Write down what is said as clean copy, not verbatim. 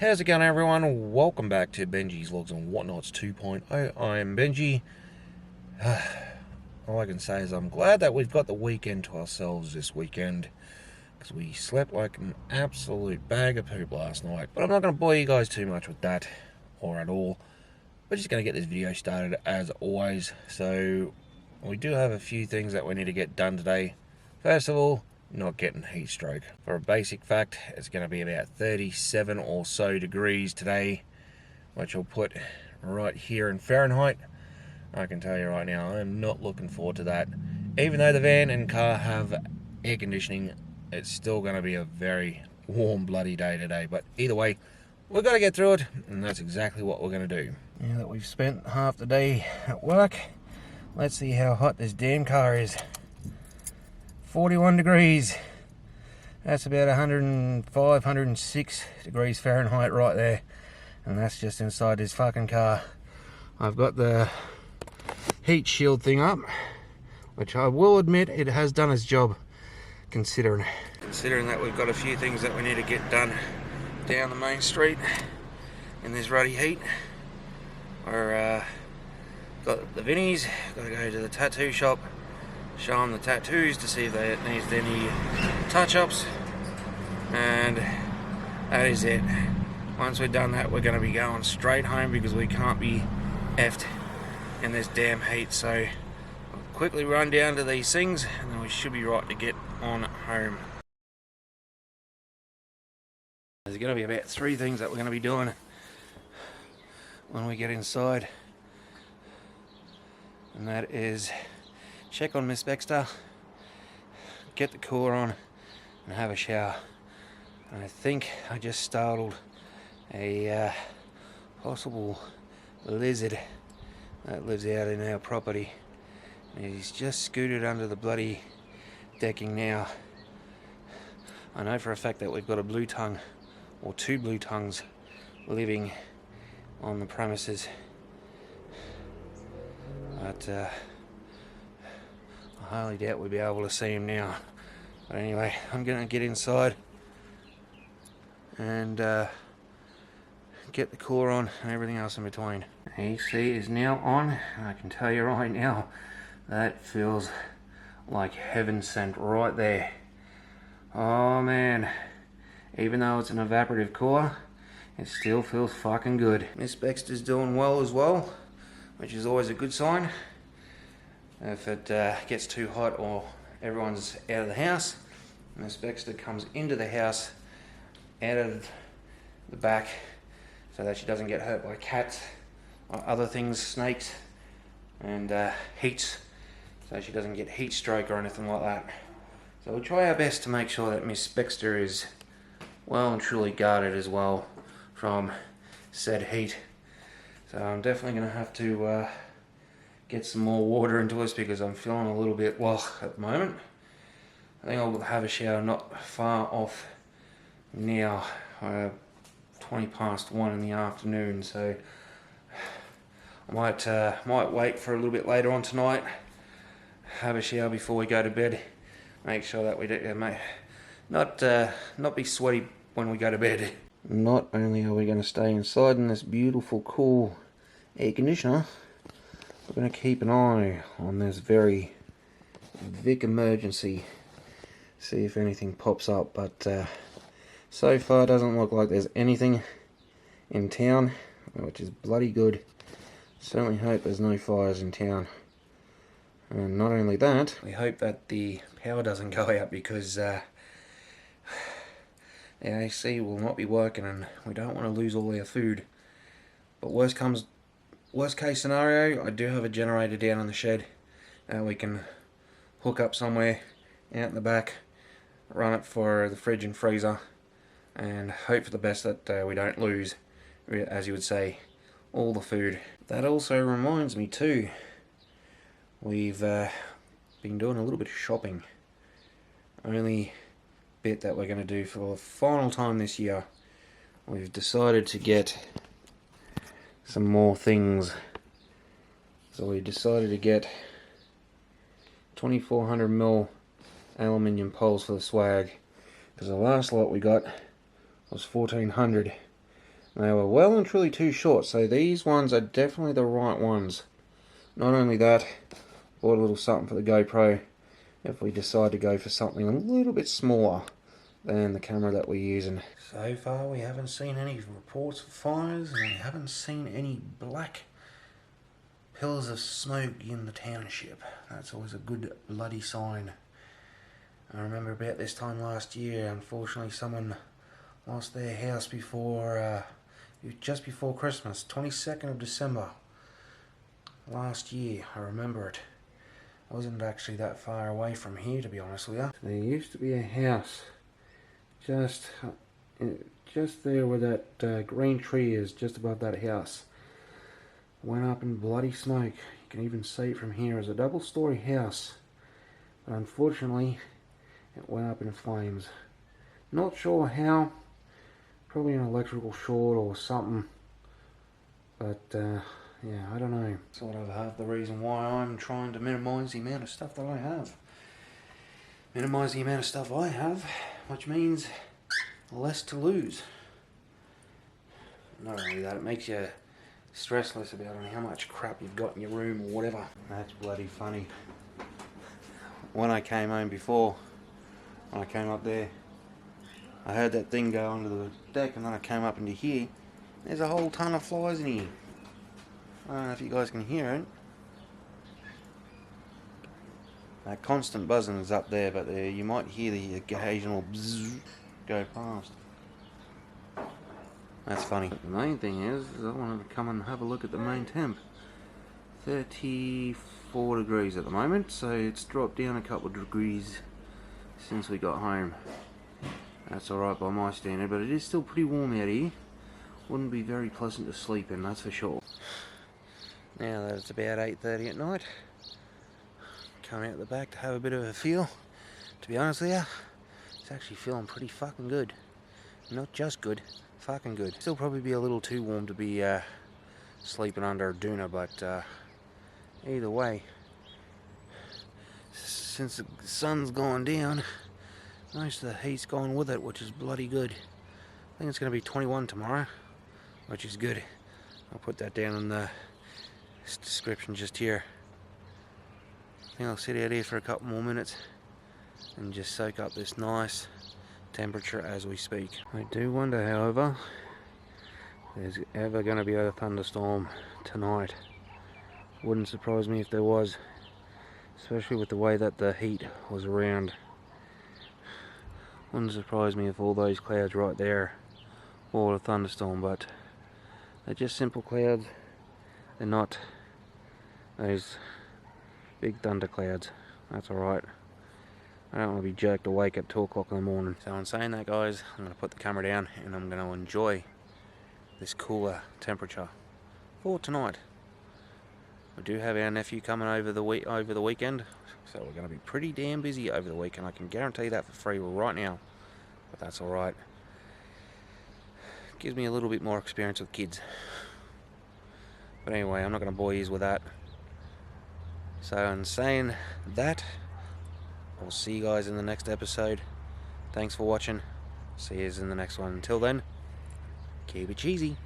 How's it going, everyone? Welcome back to Benji's Logs and Whatnots 2.0. I am Benji. All I can say is I'm glad that we've got the weekend to ourselves this weekend, because we slept like an absolute bag of poop last night. But I'm not going to bore you guys too much with that, or at all. We're just going to get this video started as always. So we do have a few things that we need to get done today. First of all, not getting heat stroke. For a basic fact, it's going to be about 37 or so degrees today, which I'll put right here in Fahrenheit. I can tell you right now, I'm not looking forward to that. Even though the van and car have air conditioning, it's still going to be a very warm bloody day today. But either way, we've got to get through it, and that's exactly what we're going to do. Now that we've spent half the day at work, let's see how hot this damn car is. 41 degrees. That's about 105, 106 degrees Fahrenheit right there. And that's just inside this fucking car. I've got the heat shield thing up, which I will admit it has done its job, considering that we've got a few things that we need to get done down the main street in this ruddy heat. We're got the Vinnies, got to go to the tattoo shop, show them the tattoos to see if it needs any touch-ups, and that is it. Once we've done that, we're going to be going straight home because we can't be effed in this damn heat. So I'll quickly run down to these things and then we should be right to get on home. There's going to be about 3 things that we're going to be doing when we get inside, and that is check on Miss Baxter, get the cooler on, and have a shower. And I think I just startled a possible lizard that lives out in our property. And he's just scooted under the bloody decking now. I know for a fact that we've got a blue tongue, or 2 blue tongues, living on the premises. But I highly doubt we'll be able to see him now. But anyway, I'm going to get inside and get the cooler on and everything else in between. AC is now on, and I can tell you right now, that feels like heaven sent right there. Oh man, even though it's an evaporative cooler, it still feels fucking good. Miss Baxter's doing well as well, which is always a good sign. If it gets too hot or everyone's out of the house, Miss Baxter comes into the house out of the back so that she doesn't get hurt by cats or other things, snakes, and heats, so she doesn't get heat stroke or anything like that. So we'll try our best to make sure that Miss Baxter is well and truly guarded as well from said heat. So I'm definitely going to have to get some more water into us because I'm feeling a little bit at the moment. I think I'll have a shower not far off now, 20 past 1 in the afternoon, so I might wait for a little bit later on tonight, have a shower before we go to bed, make sure that we not be sweaty when we go to bed. Not only are we going to stay inside in this beautiful cool air conditioner, we're going to keep an eye on this very Vic emergency, see if anything pops up, but so far it doesn't look like there's anything in town, which is bloody good. Certainly hope there's no fires in town. And not only that, we hope that the power doesn't go out, because the AC will not be working and we don't want to lose all our food. But worst case scenario, I do have a generator down in the shed that we can hook up somewhere out in the back, run it for the fridge and freezer, and hope for the best that we don't lose, as you would say, all the food. That also reminds me too, we've been doing a little bit of shopping. Only bit that we're going to do for the final time this year. We've decided to get some more things. So we decided to get 2400mm aluminium poles for the swag, because the last lot we got was 1400, They were well and truly too short, so these ones are definitely the right ones. Not only that, bought a little something for the GoPro if we decide to go for something a little bit smaller than the camera that we're using. So far we haven't seen any reports of fires, and we haven't seen any black pillars of smoke in the township. That's always a good bloody sign. I remember about this time last year, unfortunately someone lost their house before, just before Christmas, 22nd of December last year. I remember it. I wasn't actually that far away from here, to be honest with you. There used to be a house just there where that green tree is, just above that house. Went up in bloody smoke. You can even see it from here. It's a double-story house, but unfortunately it went up in flames. Not sure how. Probably an electrical short or something, but yeah, I don't know. Sort of half the reason why I'm trying to minimise the amount of stuff that I have. Minimise the amount of stuff I have, which means less to lose. Not only that, it makes you stress less about how much crap you've got in your room or whatever. That's bloody funny. When I came home before, when I came up there, I heard that thing go onto the deck, and then I came up into here. There's a whole ton of flies in here. I don't know if you guys can hear it. That constant buzzing is up there, but you might hear the occasional bzzz go past. That's funny. The main thing is I wanted to come and have a look at the main temp. 34 degrees at the moment, so it's dropped down a couple of degrees since we got home. That's alright by my standard, but it is still pretty warm out here. Wouldn't be very pleasant to sleep in, that's for sure. Now that it's about 8:30 at night, come out the back to have a bit of a feel. To be honest with you, it's actually feeling pretty fucking good. Not just good, fucking good. Still probably be a little too warm to be sleeping under a doona, but either way, since the sun's gone down, most of the heat's gone with it, which is bloody good. I think it's going to be 21 tomorrow, which is good. I'll put that down in the description just here. I think I'll sit out here for a couple more minutes and just soak up this nice temperature as we speak. I do wonder, however, if there's ever going to be a thunderstorm tonight. Wouldn't surprise me if there was, especially with the way that the heat was around. Wouldn't surprise me if all those clouds right there were a thunderstorm, but they're just simple clouds. They're not those big thunder clouds. That's alright. I don't want to be jerked awake at 2 o'clock in the morning. So in saying that, guys, I'm going to put the camera down and I'm going to enjoy this cooler temperature for tonight. We do have our nephew coming over the weekend, so we're going to be pretty damn busy over the weekend. I can guarantee that for free right now, but that's alright. Gives me a little bit more experience with kids. But anyway, I'm not going to bore you with that. So in saying that, I'll see you guys in the next episode. Thanks for watching. See you in the next one. Until then, keep it cheesy.